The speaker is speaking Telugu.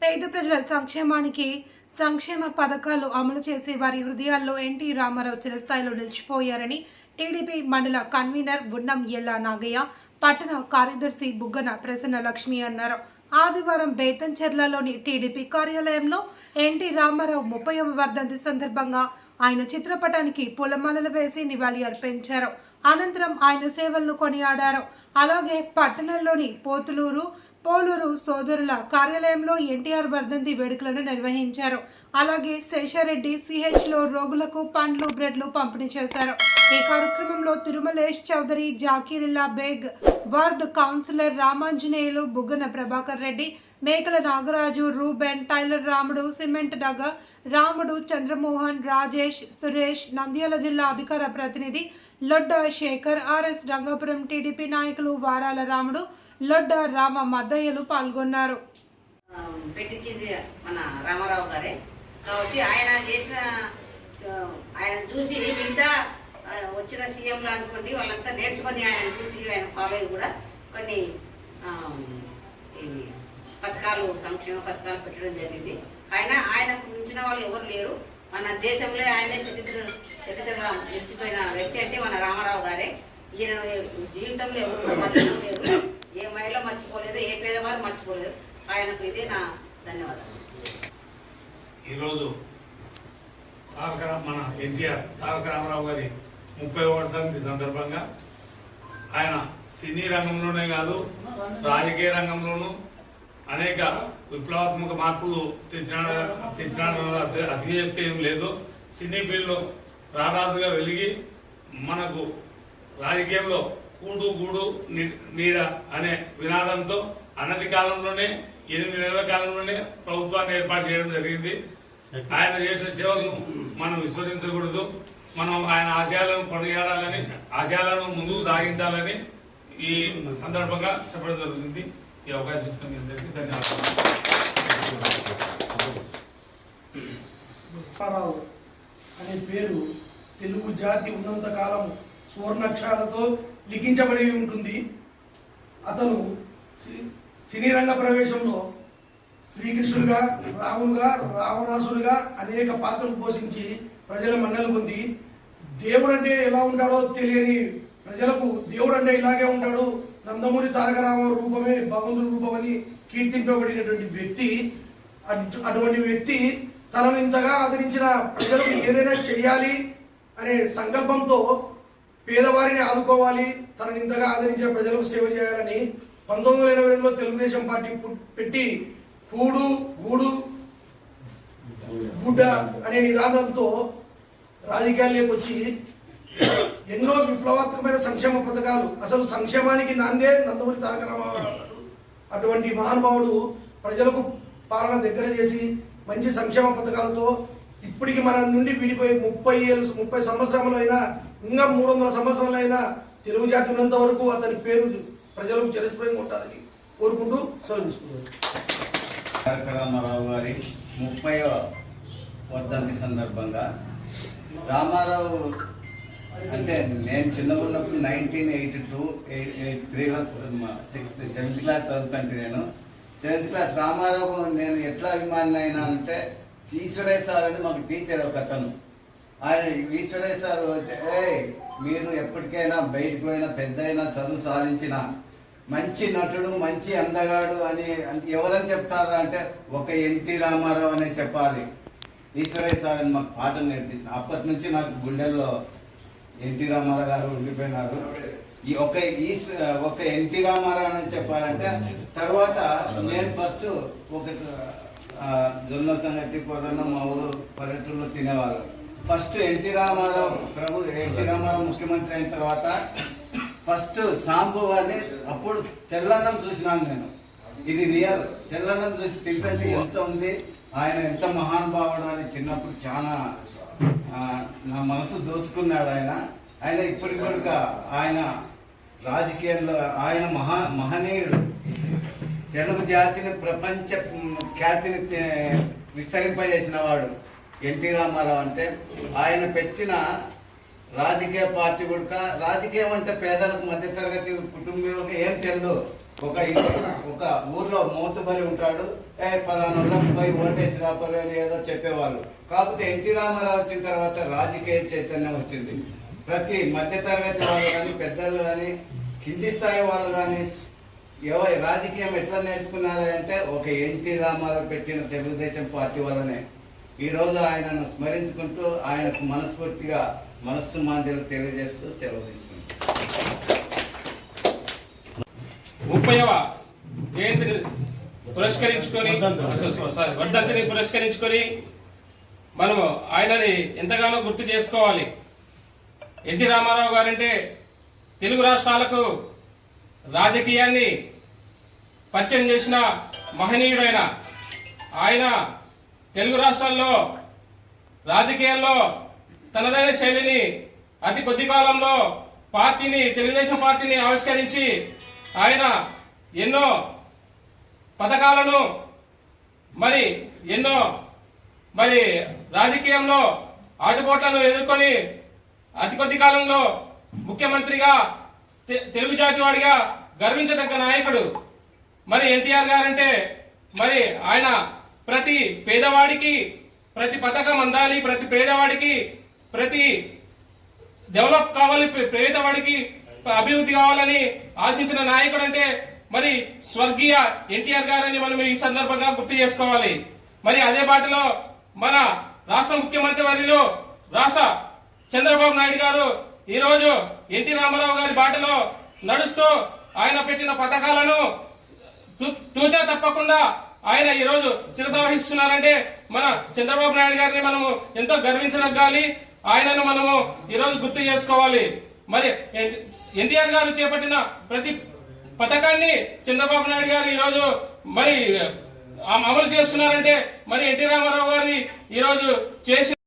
పేద ప్రజల సంక్షేమానికి సంక్షేమ పథకాలు అమలు చేసి వారి హృదయాల్లో ఎన్టీ రామారావు చిరస్థాయిలో నిలిచిపోయారని టీడీపీ మండల కన్వీనర్ గుండం ఎల్లా నాగయ్య, పట్టణ కార్యదర్శి బుగ్గన ప్రసన్న లక్ష్మి అన్నారు. ఆదివారం బేతంచెర్లలోని టీడీపీ కార్యాలయంలో ఎన్టీ రామారావు 30వ వర్ధంతి సందర్భంగా ఆయన చిత్రపటానికి పూలమాలలు వేసి నివాళి అర్పించారు. అనంతరం ఆయన సేవలను కొనియాడారు. అలాగే పట్టణంలోని పోలూరు సోదరుల కార్యాలయంలో ఎన్టీఆర్ వర్ధంతి వేడుకలను నిర్వహించారు. అలాగే శేషారెడ్డి సిహెచ్లో రోగులకు పండ్లు బ్రెడ్లు పంపిణీ చేశారు. ఈ కార్యక్రమంలో తిరుమలేష్ చౌదరి, జాకీరుల్లా బేగ్, వార్డు కౌన్సిలర్ రామాంజనేయులు, బుగ్గన ప్రభాకర్ రెడ్డి, మేకల నాగరాజు, రూబెన్, టైలర్ రాముడు, సిమెంట్ నగర్ రాముడు, చంద్రమోహన్, రాజేష్, సురేష్, నంద్యాల జిల్లా అధికార ప్రతినిధి లొడ్డ శేఖర్, ఆర్ఎస్ రంగాపురం టీడీపీ నాయకులు వారాల రాముడు, లొడ్డ రామ మద్దయ్యలు పాల్గొన్నారు. పెట్టించింది మన రామారావు గారే కాబట్టి ఆయన చూసి మిగతా వచ్చిన సీఎంలు అనుకోండి వాళ్ళంతా నేర్చుకొని ఆయన చూసి ఆయన ఫాలో అయ్యి కూడా కొన్ని పథకాలు, సంక్షేమ పథకాలు పెట్టడం జరిగింది. ఆయనకు మించిన వాళ్ళు ఎవరు లేరు. మన దేశంలో ఆయనే చరిత్రగా నిలిచిపోయిన వ్యక్తి అంటే మన రామారావు గారే. ఈయన జీవితంలో ఎవరు మర్చిపోలేరు, ఏ మహిళ మర్చిపోలేదు, ఏ పేదవారు మర్చిపోలేదు. ఆయనకు ఇదే నా ధన్యవాదాలు. ఈరోజు మన ఎన్టీఆర్ తారక రామారావు గారి 30వ వర్ధంతి సందర్భంగా ఆయన సినీ రంగంలోనే కాదు, రాజకీయ రంగంలోనూ అనేక విప్లవాత్మక మార్పులు తెచ్చినాడు. అతిశక్తి ఏం లేదు. సినీ ఫీల్డ్లో రారాజుగా వెలిగి మనకు రాజకీయంలో కూడు గూడు నీడ అనే వినాదంతో అన్నది కాలంలోనే 8 నెలల కాలంలోనే ప్రభుత్వాన్ని ఏర్పాటు చేయడం జరిగింది. ఆయన చేసిన సేవలను మనం విస్మరించకూడదు. మనం ఆయన ఆశయాలను కొనియాడాలని, ఆశయాలను ముందుకు సాగించాలని ఈ సందర్భంగా చెప్పడం జరుగుతుంది. ఈ అవకాశం ఇచ్చిన మీ అందరికీ ధన్యవాదాలు. రామారావు అనే పేరు తెలుగు జాతి ఉన్నంత కాలం సువర్ణాక్షరాలతో లిఖించబడి ఉంటుంది. అతను సినీ రంగ ప్రవేశంలో శ్రీకృష్ణుడుగా, రాముడుగా, రావణాసుడుగా అనేక పాత్రలు పోషించి ప్రజల మన్నలు పొంది దేవుడు అంటే ఎలా ఉంటాడో తెలియని ప్రజలకు దేవుడు అంటే ఇలాగే ఉంటాడు, నందమూరి తారక రామారావు రూపమే భగవంతుడి రూపమని కీర్తింపబడినటువంటి వ్యక్తి. అటువంటి వ్యక్తి తనను ఇంతగా ఆదరించిన ప్రజలకు ఏదైనా చేయాలి అనే సంకల్పంతో పేదవారిని ఆదుకోవాలి, తనని ఇంతగా ఆదరించిన ప్రజలకు సేవ చేయాలని 1982లో తెలుగుదేశం పార్టీ పెట్టి కూడు గూడు గుడ్డ అనే నినాదంతో రాజకీయాల్లోకి వచ్చి ఎన్నో విప్లవాత్మకమైన సంక్షేమ పథకాలు, అసలు సంక్షేమానికి నాందే నందమూరి తారక రామారావు. అటువంటి మహానుభావుడు ప్రజలకు పాలన దగ్గర చేసి మంచి సంక్షేమ పథకాలతో ఇప్పటికి మన నుండి విడిపోయి 30 సంవత్సరాలు అయినా, ఇంకా 300 సంవత్సరాలు అయినా తెలుగు జాతి ఉన్నంత వరకు అతని పేరు ప్రజలకు చిరస్థాయిగా ఉంటారని కోరుకుంటూ సెలవు తీసుకుంటున్నాను. తారక రామారావు గారి 30వ వర్ధంతి సందర్భంగా రామారావు అంటే నేను చిన్నగా ఉన్నప్పుడు 1982, 83లో 7th క్లాస్ చదువుతుంటే నేను 7th క్లాస్ రామారావు నేను ఎట్లా అభిమాని అయినా అంటే ఈశ్వరయ్య సార్ అని మాకు టీచర్ ఒక అతను. ఆయన ఈశ్వరయ్య సార్ మీరు ఎప్పటికైనా బయటకు పోయినా పెద్ద అయినా చదువు సాధించిన మంచి నటుడు, మంచి అందగాడు అని ఎవరని చెప్తారా అంటే ఒక ఎన్టీ రామారావు అనే చెప్పాలి. ఈశ్వరయ్య సార్ అని మాకు పాటలు నేర్పిస్తున్నారు. అప్పటి నుంచి నాకు గుండెల్లో ఎన్టీ రామారావు గారు ఉండిపోయినారు. ఈ ఒక ఎన్టీ రామారావు అని చెప్పాలంటే తర్వాత నేను ఫస్ట్ ఒక జొన్న సంగటి పొరన్న మా ఊరు పల్లెటూరులో తినేవాళ్ళు. ఫస్ట్ ఎన్టీ రామారావు ముఖ్యమంత్రి అయిన తర్వాత ఫస్ట్ సాంబు అని అప్పుడు తెల్లన్నం చూసినాను నేను. ఇది రియల్ తెల్లన్నం చూసి తింటే ఎంత ఉంది, ఆయన ఎంత మహానుభావుడు అని చిన్నప్పుడు చాలా నా మనసు దోచుకున్నాడు ఆయన ఇప్పటికి కూడా ఆయన రాజకీయాల్లో ఆయన మహనీయుడు. తెలుగు జాతిని ప్రపంచ ఖ్యాతిని విస్తరింపజేసిన వాడు ఎన్టీ రామారావు. అంటే ఆయన పెట్టిన రాజకీయ పార్టీ కూడా, రాజకీయం అంటే పేదలకు, మధ్యతరగతి కుటుంబీలకు ఏం తెలియదు. ఒక ఊర్లో మోతుబరి ఉంటాడు, పలానా పోయి ఓటేసి రాపలేదు ఏదో చెప్పేవాళ్ళు. కాకపోతే ఎన్టీ రామారావు వచ్చిన తర్వాత రాజకీయ చైతన్యం వచ్చింది. ప్రతి మధ్యతరగతి వాళ్ళు కానీ, పెద్దలు కానీ, కింది స్థాయి వాళ్ళు కానీ రాజకీయం ఎట్లా నేర్చుకున్నారు అంటే ఒక ఎన్టీ రామారావు పెట్టిన తెలుగుదేశం పార్టీ వల్లనే. ఈరోజు ఆయనను స్మరించుకుంటూ ఆయనకు మనస్ఫూర్తిగా మనస్సు మాంద్యాలు తెలియజేస్తూ సెలవు తీసుకుంటాం. 30వ జయంతిని పురస్కరించుకొని వర్ధంతిని పురస్కరించుకొని మనము ఆయనని ఎంతగానో గుర్తు చేసుకోవాలి. ఎన్టీ రామారావు గారంటే తెలుగు రాష్ట్రాలకు రాజకీయాన్ని పరిచయం చేసిన మహనీయుడైన ఆయన తెలుగు రాష్ట్రాల్లో రాజకీయాల్లో తనదైన శైలిని అతి కొద్ది కాలంలో తెలుగుదేశం పార్టీని ఆవిష్కరించి ఆయన ఎన్నో పథకాలను ఎన్నో రాజకీయంలో ఆటుపోట్లను ఎదుర్కొని అతి కొద్ది కాలంలో ముఖ్యమంత్రిగా తెలుగు జాతి వాడిగా గర్వించదగ్గ నాయకుడు. ఎన్టీఆర్ గారంటే ఆయన ప్రతి పేదవాడికి ప్రతి పథకం అందాలి, ప్రతి పేదవాడికి ప్రతి డెవలప్ కావాలి, పేదవాడికి అభివృద్ధి కావాలని ఆశించిన నాయకుడు అంటే స్వర్గీయ ఎన్టీఆర్ గారని మనం ఈ సందర్భంగా గుర్తు చేసుకోవాలి. అదే బాటలో మన రాష్ట్ర ముఖ్యమంత్రి వర్యులు రాష్ట్ర చంద్రబాబు నాయుడు గారు ఈ రోజు ఎన్టీ రామారావు గారి బాటలో నడుస్తూ ఆయన పెట్టిన పథకాలను తూచా తప్పకుండా ఆయన ఈ రోజు శిరస వహిస్తున్నారంటే మన చంద్రబాబు నాయుడు గారిని మనము ఎంతో గర్వించదగ్గాలి. ఆయనను మనము ఈ రోజు గుర్తు చేసుకోవాలి. ఎన్టీఆర్ గారు చేపట్టిన ప్రతి పథకాన్ని చంద్రబాబు నాయుడు గారు ఈ రోజు అమలు చేస్తున్నారంటే ఎన్టీ రామారావు గారి ఈ రోజు చేసి